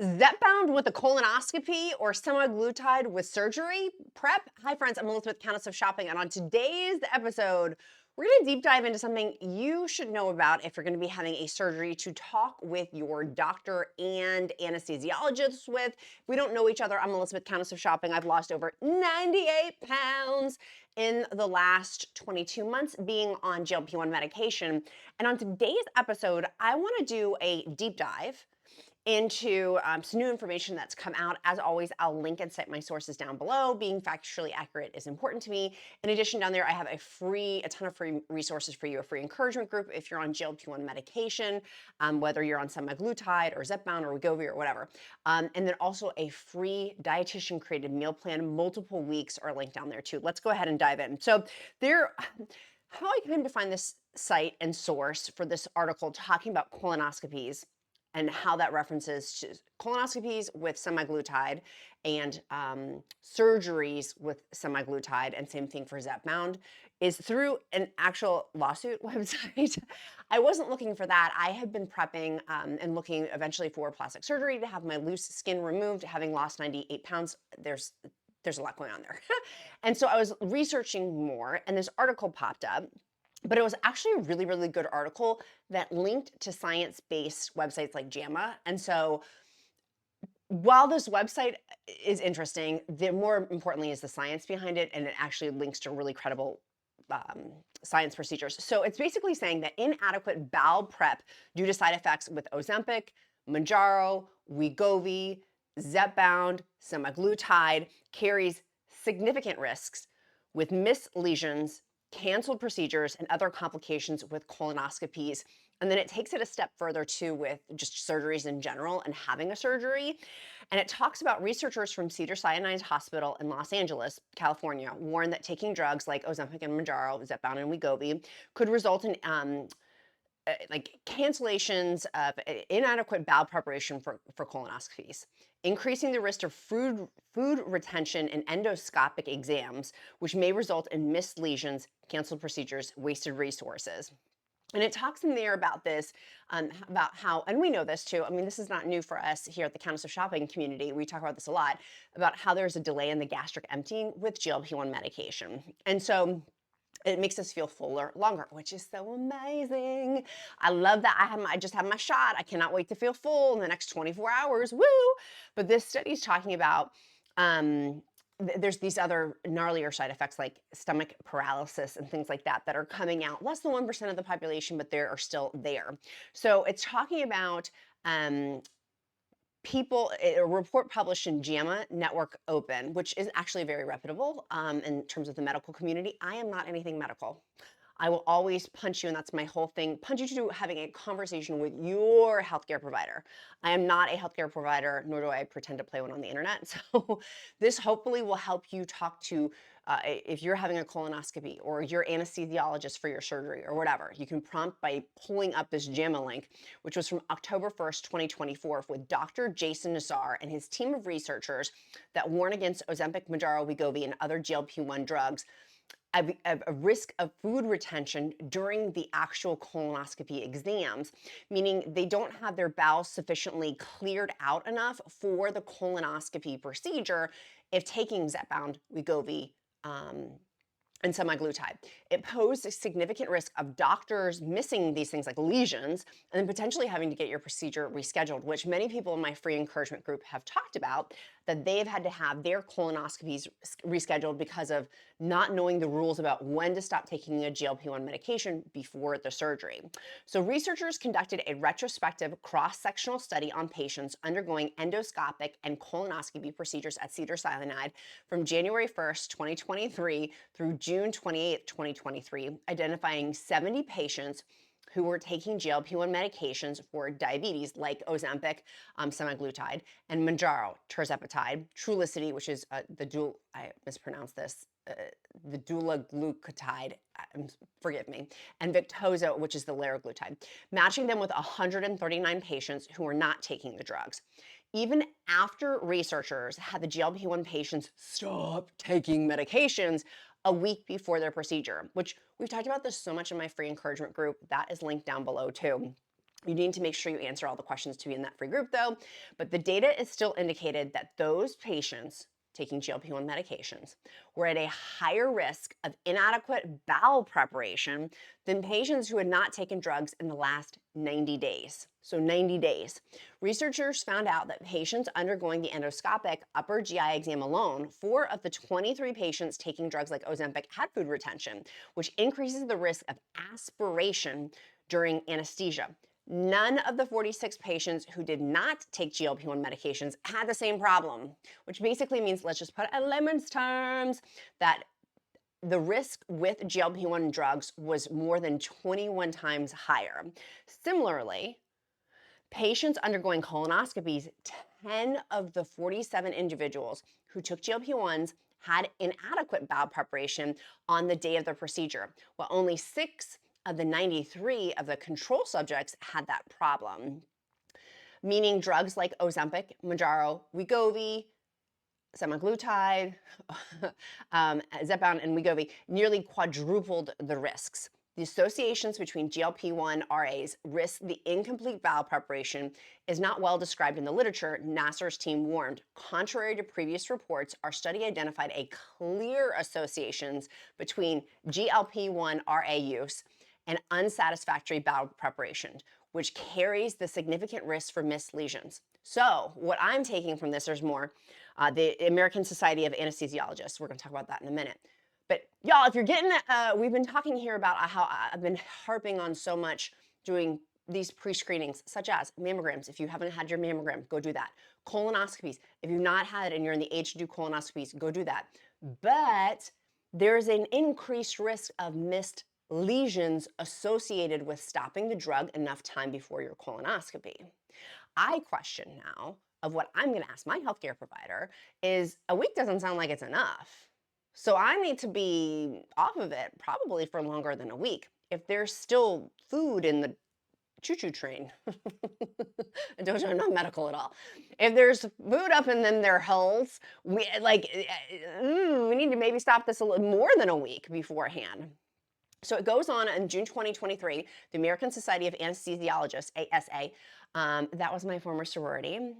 ZEPBOUND with a colonoscopy or semaglutide with surgery? Prep? Hi friends, I'm Elizabeth, Countess of Shopping, and on today's episode, we're gonna deep dive into something you should know about if you're gonna be having a surgery to talk with your doctor and anesthesiologist with. If we don't know each other, I'm Elizabeth, Countess of Shopping. I've lost over 98 pounds in the last 22 months being on GLP-1 medication. And on today's episode, I wanna do a deep dive into some new information that's come out. As always, I'll link and cite my sources down below. Being factually accurate is important to me. In addition, down there, I have a ton of free resources for you, a free encouragement group if you're on GLP-1 medication, whether you're on semaglutide or ZEPBOUND or WEGOVY or whatever. And then also a free dietitian created meal plan, multiple weeks are linked down there too. Let's go ahead and dive in. So how I came to find this site and source for this article talking about colonoscopies and how that references to colonoscopies with semaglutide and surgeries with semaglutide, and same thing for ZEPBOUND, is through an actual lawsuit website. I wasn't looking for that. I had been prepping and looking eventually for plastic surgery to have my loose skin removed, having lost 98 pounds. There's a lot going on there. And so I was researching more, and this article popped up. But it was actually a really, really good article that linked to science-based websites like JAMA. And so while this website is interesting, the more importantly is the science behind it, and it actually links to really credible science procedures. So it's basically saying that inadequate bowel prep due to side effects with Ozempic, Mounjaro, WEGOVY, ZEPBOUND, semaglutide carries significant risks with missed lesions, canceled procedures, and other complications with colonoscopies. And then it takes it a step further too with just surgeries in general and having a surgery. And it talks about researchers from Cedars-Sinai Hospital in Los Angeles, California, warn that taking drugs like Ozempic and Mounjaro, ZEPBOUND and WEGOVY could result in like cancellations of inadequate bowel preparation for colonoscopies, increasing the risk of food retention in endoscopic exams, which may result in missed lesions, canceled procedures, wasted resources. And it talks in there about this, about how, and we know this too, I mean, this is not new for us here at the Countess of Shopping community. We talk about this a lot, about how there's a delay in the gastric emptying with GLP-1 medication. And so it makes us feel fuller longer, which is so amazing. I love that I just had my shot. I cannot wait to feel full in the next 24 hours. Woo! But this study is talking about there's these other gnarlier side effects like stomach paralysis and things like that that are coming out. Less than 1% of the population, but they are still there. So it's talking about a report published in JAMA Network Open, which is actually very reputable in terms of the medical community. I am not anything medical. I will always punch you, and that's my whole thing, punch you to having a conversation with your healthcare provider. I am not a healthcare provider, nor do I pretend to play one on the internet. So this hopefully will help you talk to, if you're having a colonoscopy or your anesthesiologist for your surgery or whatever, you can prompt by pulling up this JAMA link, which was from October 1st, 2024 with Dr. Jason Nassar and his team of researchers that warn against Ozempic, Mounjaro, WEGOVY, and other GLP-1 drugs a risk of food retention during the actual colonoscopy exams, meaning they don't have their bowels sufficiently cleared out enough for the colonoscopy procedure if taking ZEPBOUND, WEGOVY, and semaglutide. It posed a significant risk of doctors missing these things like lesions and then potentially having to get your procedure rescheduled, which many people in my free encouragement group have talked about, that they've had to have their colonoscopies rescheduled because of not knowing the rules about when to stop taking a GLP-1 medication before the surgery. So researchers conducted a retrospective cross-sectional study on patients undergoing endoscopic and colonoscopy procedures at Cedars-Sinai from January 1st, 2023 through June 28th, 2023, identifying 70 patients who were taking GLP-1 medications for diabetes like Ozempic, semaglutide, and Mounjaro, Tirzepatide, Trulicity, which is I mispronounced this, the dulaglutide, forgive me, and Victoza, which is the liraglutide, matching them with 139 patients who were not taking the drugs. Even after researchers had the GLP-1 patients stop taking medications a week before their procedure, which we've talked about this so much in my free encouragement group. That is linked down below too. You need to make sure you answer all the questions to be in that free group though. But the data is still indicated that those patients taking GLP-1 medications were at a higher risk of inadequate bowel preparation than patients who had not taken drugs in the last 90 days. So 90 days. Researchers found out that patients undergoing the endoscopic upper GI exam alone, 4 of the 23 patients taking drugs like Ozempic had food retention, which increases the risk of aspiration during anesthesia. None of the 46 patients who did not take GLP-1 medications had the same problem, which basically means, let's just put it in layman's terms, that the risk with GLP-1 drugs was more than 21 times higher. Similarly, patients undergoing colonoscopies, 10 of the 47 individuals who took GLP-1s had inadequate bowel preparation on the day of the procedure, while only 6 of the 93 of the control subjects had that problem, meaning drugs like Ozempic, Mounjaro, WEGOVY, Semaglutide, ZEPBOUND, and WEGOVY nearly quadrupled the risks. The associations between GLP-1 RAs risk the incomplete bowel preparation is not well described in the literature, Nasser's team warned. Contrary to previous reports, our study identified a clear associations between GLP-1 RA use and unsatisfactory bowel preparation, which carries the significant risk for missed lesions. So what I'm taking from this, there's more, the American Society of Anesthesiologists, we're gonna talk about that in a minute. But y'all, if you're getting, we've been talking here about how I've been harping on so much doing these pre-screenings, such as mammograms. If you haven't had your mammogram, go do that. Colonoscopies, if you've not had it and you're in the age to do colonoscopies, go do that. But there's an increased risk of missed lesions associated with stopping the drug enough time before your colonoscopy. I question now of what I'm going to ask my healthcare provider is a week doesn't sound like it's enough. So I need to be off of it probably for longer than a week. If there's still food in the choo-choo train, I'm not medical at all. If there's food up in them their hulls, we need to maybe stop this a little more than a week beforehand. So it goes on in June 2023, the American Society of Anesthesiologists, ASA, that was my former sorority.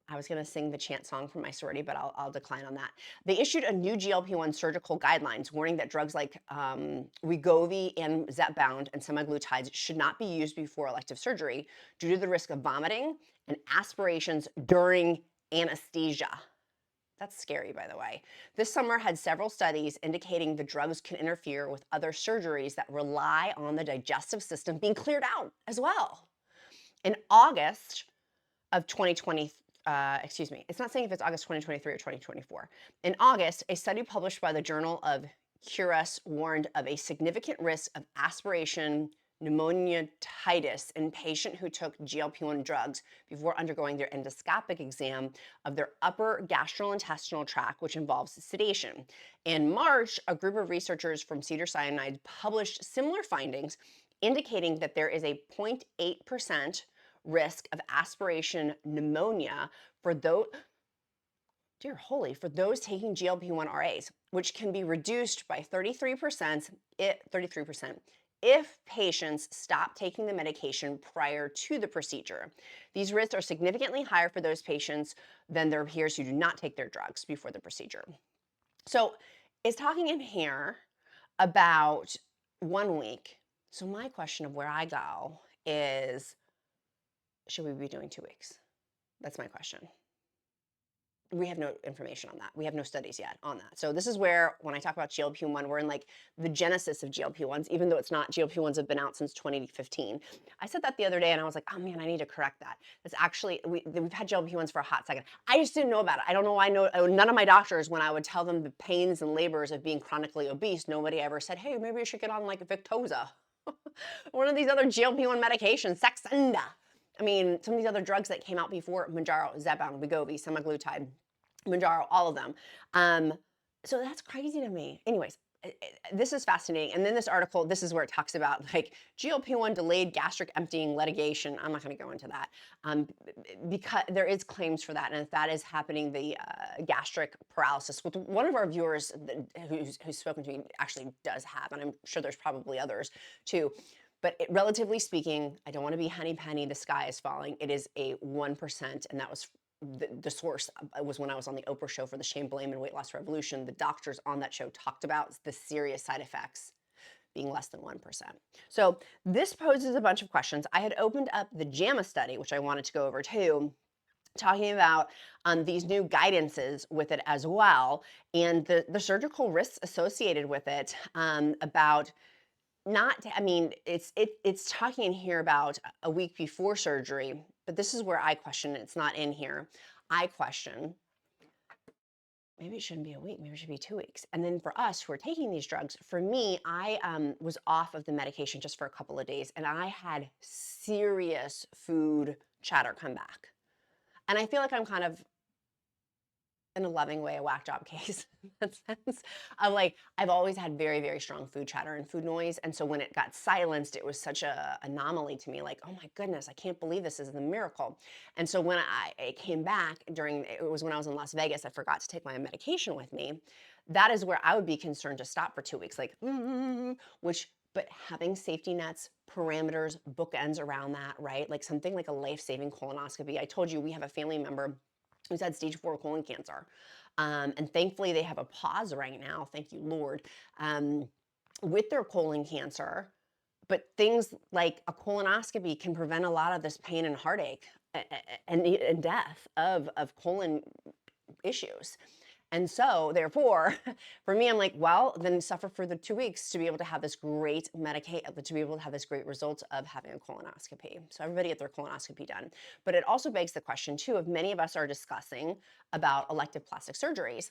I was going to sing the chant song from my sorority, but I'll decline on that. They issued a new GLP-1 surgical guidelines warning that drugs like WEGOVY and ZEPBOUND and semaglutides should not be used before elective surgery due to the risk of vomiting and aspirations during anesthesia. That's scary, by the way. This summer had several studies indicating the drugs can interfere with other surgeries that rely on the digestive system being cleared out as well. In August of 2020, it's not saying if it's August 2023 or 2024. In August, a study published by the Journal of Countess warned of a significant risk of aspiration pneumonitis in patients who took GLP-1 drugs before undergoing their endoscopic exam of their upper gastrointestinal tract, which involves sedation. In March, a group of researchers from Cedars-Sinai published similar findings, indicating that there is a 0.8% risk of aspiration pneumonia for those, for those taking GLP-1 RAs, which can be reduced by 33% if patients stop taking the medication prior to the procedure. These risks are significantly higher for those patients than their peers who do not take their drugs before the procedure. So it's talking in here about 1 week. So my question of where I go is, should we be doing 2 weeks? That's my question. We have no information on that. We have no studies yet on that. So this is where, when I talk about GLP-1, we're in like the genesis of GLP-1s, even though it's not, GLP-1s have been out since 2015. I said that the other day and I was like, oh man, I need to correct that. It's actually, we've had GLP-1s for a hot second. I just didn't know about it. I don't know why none of my doctors, when I would tell them the pains and labors of being chronically obese, nobody ever said, hey, maybe you should get on like Victoza. One of these other GLP-1 medications, Saxenda. I mean, some of these other drugs that came out before, Mounjaro, ZEPBOUND, WEGOVY, semaglutide, Mounjaro, all of them. So that's crazy to me. Anyways, this is fascinating. And then this article, this is where it talks about like GLP-1 delayed gastric emptying litigation. I'm not going to go into that because there is claims for that. And if that is happening, the gastric paralysis, with one of our viewers who's spoken to me actually does have, and I'm sure there's probably others too. But relatively speaking, I don't want to be honey penny, the sky is falling. It is a 1%, and that was the source was when I was on the Oprah show for the Shame, Blame, and Weight Loss Revolution. The doctors on that show talked about the serious side effects being less than 1%. So this poses a bunch of questions. I had opened up the JAMA study, which I wanted to go over too, talking about these new guidances with it as well, and the surgical risks associated with it, about not, I mean, it's talking in here about a week before surgery, but this is where I question, it's not in here. I question, maybe it shouldn't be a week, maybe it should be 2 weeks. And then for us who are taking these drugs, for me, I was off of the medication just for a couple of days, and I had serious food chatter come back. And I feel like I'm kind of, in a loving way, a whack job case in that sense of like, I've always had very, very strong food chatter and food noise. And so when it got silenced, it was such a anomaly to me, like, oh my goodness, I can't believe this is the miracle. And so when it came back it was when I was in Las Vegas, I forgot to take my medication with me. That is where I would be concerned to stop for 2 weeks, like, but having safety nets, parameters, bookends around that, right? Like something like a life-saving colonoscopy. I told you we have a family member who's had stage 4 colon cancer. And thankfully they have a pause right now, thank you, Lord, with their colon cancer. But things like a colonoscopy can prevent a lot of this pain and heartache and death of colon issues. And so therefore, for me, I'm like, well, then suffer for the 2 weeks to be able to have this great to be able to have this great result of having a colonoscopy. So everybody get their colonoscopy done. But it also begs the question too, of many of us are discussing about elective plastic surgeries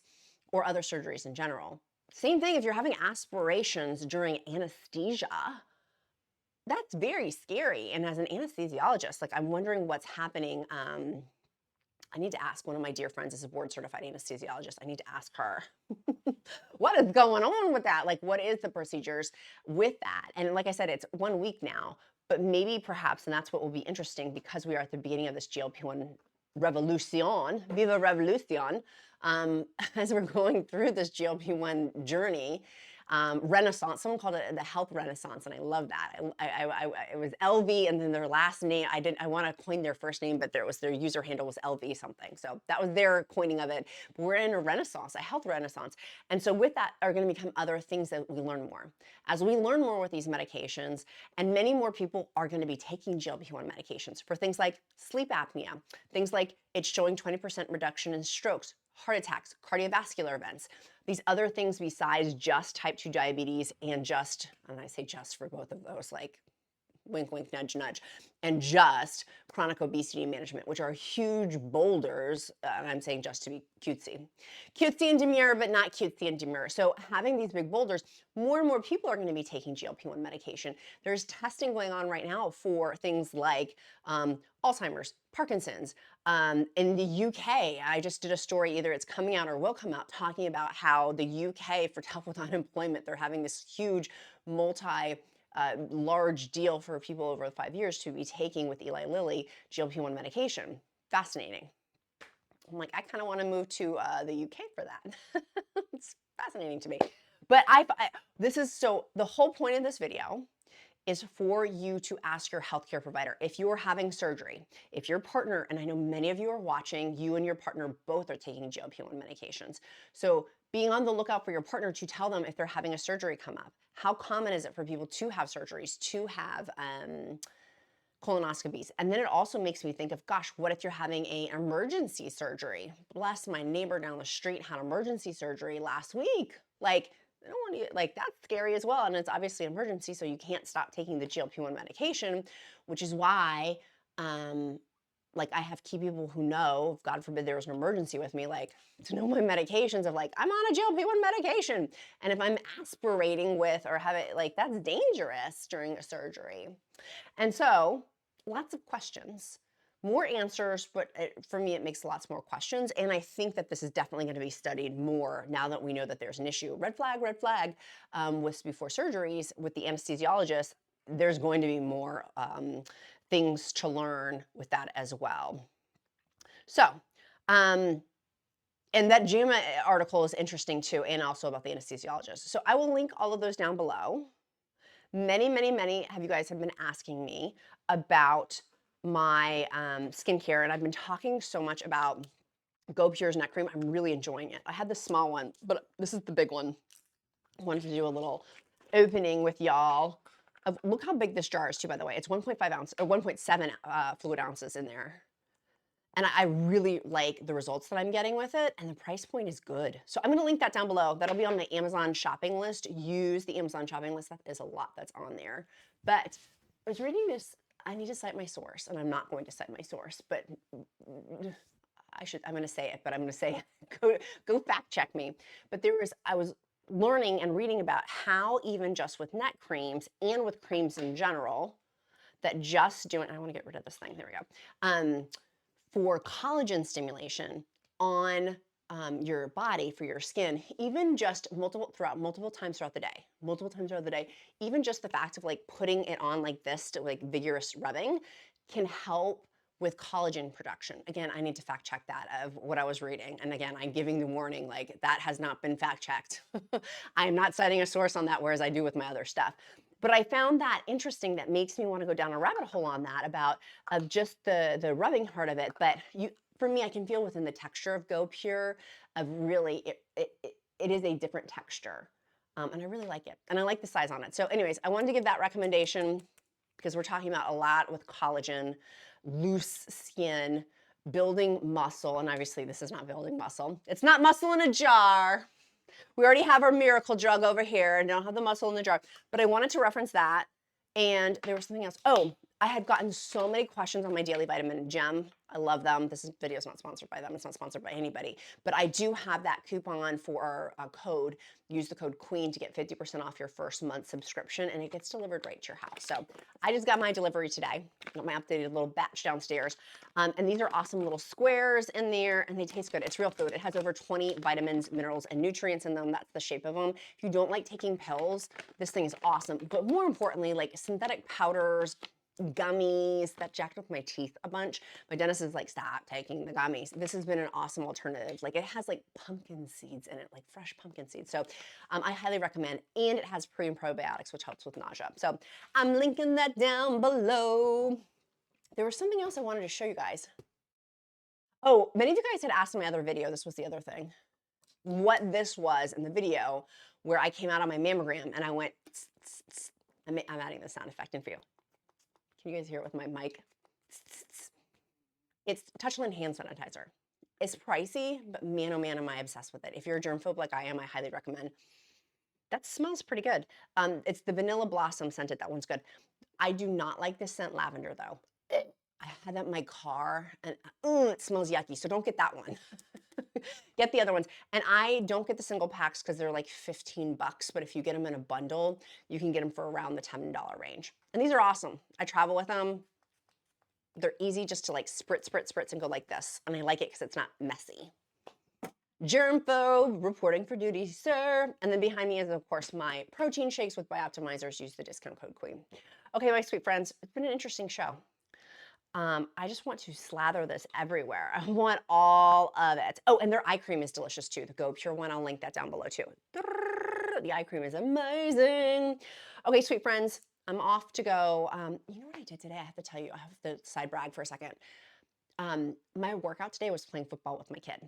or other surgeries in general. Same thing if you're having aspirations during anesthesia. That's very scary. And as an anesthesiologist, like I'm wondering what's happening. I need to ask one of my dear friends is a board certified anesthesiologist. I need to ask her what is going on with that? Like, what is the procedures with that? And like I said, it's 1 week now, but maybe perhaps, and that's what will be interesting because we are at the beginning of this GLP-1 revolution, viva revolution, as we're going through this GLP-1 journey. Renaissance, someone called it the health renaissance, and I love that. It was LV, and then their last name, I want to coin their first name, but their user handle was LV something. So that was their coining of it. But we're in a renaissance, a health renaissance. And so with that are going to become other things that we learn more. As we learn more with these medications, and many more people are going to be taking GLP-1 medications for things like sleep apnea, things like it's showing 20% reduction in strokes, heart attacks, cardiovascular events, these other things besides just type 2 diabetes and I say just for both of those, like wink, wink, nudge, nudge, and just chronic obesity management, which are huge boulders. And I'm saying just to be cutesy. Cutesy and demure, but not cutesy and demure. So having these big boulders, more and more people are going to be taking GLP-1 medication. There's testing going on right now for things like Alzheimer's, Parkinson's. In the UK, I just did a story, either it's coming out or will come out, talking about how the UK, for help with unemployment, they're having this huge large deal for people over 5 years to be taking with Eli Lilly GLP-1 medication. Fascinating. I'm like, I kind of want to move to the UK for that. It's fascinating to me. But the whole point of this video is for you to ask your healthcare provider. If you're having surgery, if your partner, and I know many of you are watching, you and your partner both are taking GLP-1 medications. So being on the lookout for your partner to tell them if they're having a surgery come up. How common is it for people to have surgeries, to have colonoscopies? And then it also makes me think of, gosh, what if you're having an emergency surgery? Bless, my neighbor down the street had emergency surgery last week. Like, I don't want to, like, that's scary as well. And it's obviously an emergency, so you can't stop taking the GLP-1 medication, which is why, like, I have key people who know, if God forbid there was an emergency with me, like, to know my medications of like, I'm on a GLP-1 medication. And if I'm aspirating with or have it, like, that's dangerous during a surgery. And so lots of questions, more answers, but for me, it makes lots more questions. And I think that this is definitely going to be studied more now that we know that there's an issue. Red flag, with before surgeries with the anesthesiologist, there's going to be more things to learn with that as well. So, and that JAMA article is interesting too, and also about the anesthesiologist. So I will link all of those down below. Many, many, many of you guys have been asking me about my skincare, and I've been talking so much about GoPure's neck cream. I'm really enjoying it. I had the small one, but this is the big one. I wanted to do a little opening with y'all. Look how big this jar is too, by the way. It's 1.5 ounce or 1.7 fluid ounces in there. And I really like the results that I'm getting with it, and the price point is good. So I'm gonna link that down below. That'll be on my Amazon shopping list. Use the Amazon shopping list. That is a lot that's on there. But I was reading this, I need to cite my source, and I'm not going to cite my source, but I'm gonna say it, but I'm gonna say go fact check me. But I was learning and reading about how even just with neck creams and with creams in general, that just doing, I wanna get rid of this thing, there we go. For collagen stimulation on your body, for your skin, even just multiple times throughout the day, even just the fact of like putting it on like this to like vigorous rubbing can help with collagen production. Again, I need to fact check that of what I was reading. And again, I'm giving the warning, like that has not been fact checked. I am not citing a source on that, whereas I do with my other stuff. But I found that interesting. That makes me want to go down a rabbit hole on that about just the rubbing part of it. But for me, I can feel within the texture of GoPure of really, it is a different texture. And I really like it. And I like the size on it. So anyways, I wanted to give that recommendation because we're talking about a lot with collagen, loose skin, building muscle. And obviously this is not building muscle. It's not muscle in a jar. We already have our miracle drug over here and don't have the muscle in the jar. But I wanted to reference that. And there was something else. Oh, I had gotten so many questions on my daily vitamin gem. I love them. This video is not sponsored by them. It's not sponsored by anybody. But I do have that coupon for a code. Use the code QUEEN to get 50% off your first month subscription, and it gets delivered right to your house. So I just got my delivery today. Got my updated little batch downstairs. And these are awesome little squares in there, and they taste good. It's real food. It has over 20 vitamins, minerals, and nutrients in them. That's the shape of them. If you don't like taking pills, this thing is awesome. But more importantly, like synthetic powders, gummies that jacked up my teeth a bunch. My dentist is like, stop taking the gummies. This has been an awesome alternative. Like it has like pumpkin seeds in it, like fresh pumpkin seeds. So I highly recommend, and it has pre and probiotics, which helps with nausea. So I'm linking that down below. There was something else I wanted to show you guys. Oh, many of you guys had asked in my other video, this was the other thing, what this was in the video where I came out on my mammogram and I went, tss, tss, tss. I'm adding the sound effect in for you. Can you guys hear it with my mic? It's Touchland hand sanitizer. It's pricey, but man, oh man, am I obsessed with it. If you're a germphobe like I am, I highly recommend. That smells pretty good. It's the vanilla blossom scented. That one's good. I do not like the scent lavender though. I had that in my car and it smells yucky. So don't get that one. Get the other ones. And I don't get the single packs because they're like 15 bucks. But if you get them in a bundle, you can get them for around the $10 range. And these are awesome. I travel with them. They're easy just to like spritz, spritz, spritz and go like this. And I like it because it's not messy. Germphobe, reporting for duty, sir. And then behind me is, of course, my protein shakes with Bioptimizers. Use the discount code QUEEN. Okay, my sweet friends, it's been an interesting show. I just want to slather this everywhere. I want all of it. Oh, and their eye cream is delicious too. The GoPure one, I'll link that down below too. The eye cream is amazing. Okay, sweet friends, I'm off to go. You know what I did today? I have to tell you, I have to side brag for a second. My workout today was playing football with my kid.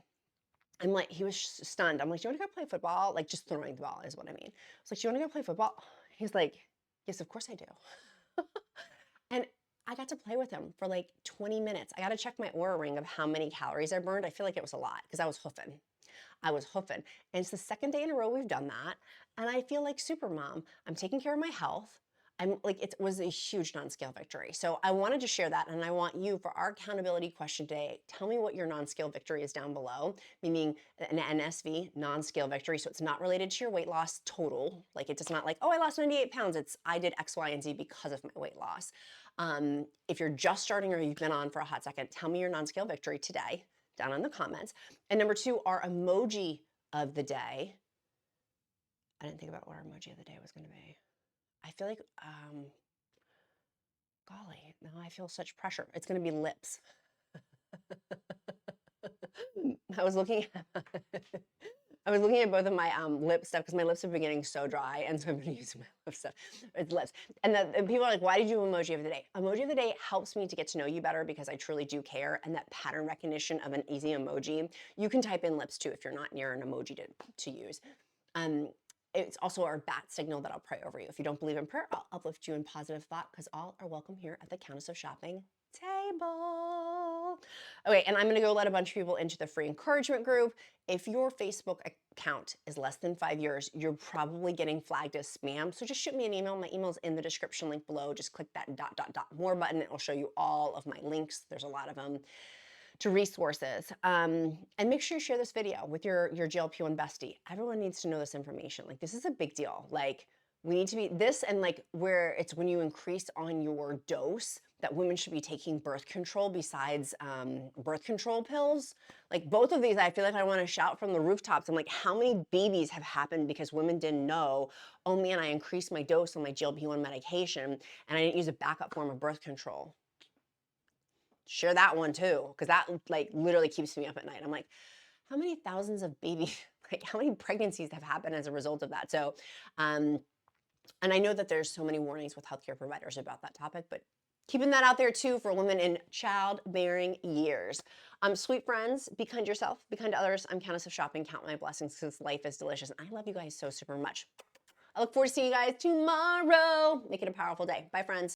I'm like, he was stunned. I'm like, do you want to go play football? Like just throwing the ball is what I mean. I was like, do you want to go play football? He's like, yes, of course I do. And I got to play with him for like 20 minutes. I got to check my Oura ring of how many calories I burned. I feel like it was a lot because I was hoofing. And it's the second day in a row we've done that. And I feel like super mom. I'm taking care of my health. I'm like, it was a huge non-scale victory. So I wanted to share that. And I want you, for our accountability question today, tell me what your non-scale victory is down below, meaning an NSV, non-scale victory. So it's not related to your weight loss total. Like it's not like, oh, I lost 98 pounds. It's I did X, Y, and Z because of my weight loss. If you're just starting or you've been on for a hot second, tell me your non-scale victory today down in the comments. And number two, our emoji of the day. I didn't think about what our emoji of the day was going to be. I feel like, golly, now I feel such pressure. It's going to be lips. I was looking at I was looking at both of my lip stuff because my lips have been getting so dry, and so I've been using my lip stuff. It's lips. And people are like, why did you do emoji of the day? Emoji of the day helps me to get to know you better because I truly do care, and that pattern recognition of an easy emoji. You can type in lips too if you're not near an emoji to use. It's also our bat signal that I'll pray over you. If you don't believe in prayer, I'll uplift you in positive thought because all are welcome here at the Countess of Shopping table. Okay, and I'm gonna go let a bunch of people into the free encouragement group. If your Facebook account is less than 5 years, you're probably getting flagged as spam. So just shoot me an email. My email's in the description link below. Just click that ... more button. It will show you all of my links. There's a lot of them to resources. And make sure you share this video with your GLP-1 bestie. Everyone needs to know this information. Like, this is a big deal. Like, we need to be this, and like where it's when you increase on your dose that women should be taking birth control besides birth control pills. Like, both of these, I feel like I want to shout from the rooftops. I'm like, how many babies have happened because women didn't know, oh man, I increased my dose on my GLP-1 medication and I didn't use a backup form of birth control. Share that one too, because that like literally keeps me up at night. I'm like, how many thousands of babies, like how many pregnancies have happened as a result of that? So, and I know that there's so many warnings with healthcare providers about that topic, but keeping that out there too for women in childbearing years. Sweet friends, be kind to yourself, be kind to others. I'm Countess of Shopping, count my blessings because life is delicious. I love you guys so super much. I look forward to seeing you guys tomorrow. Make it a powerful day. Bye, friends.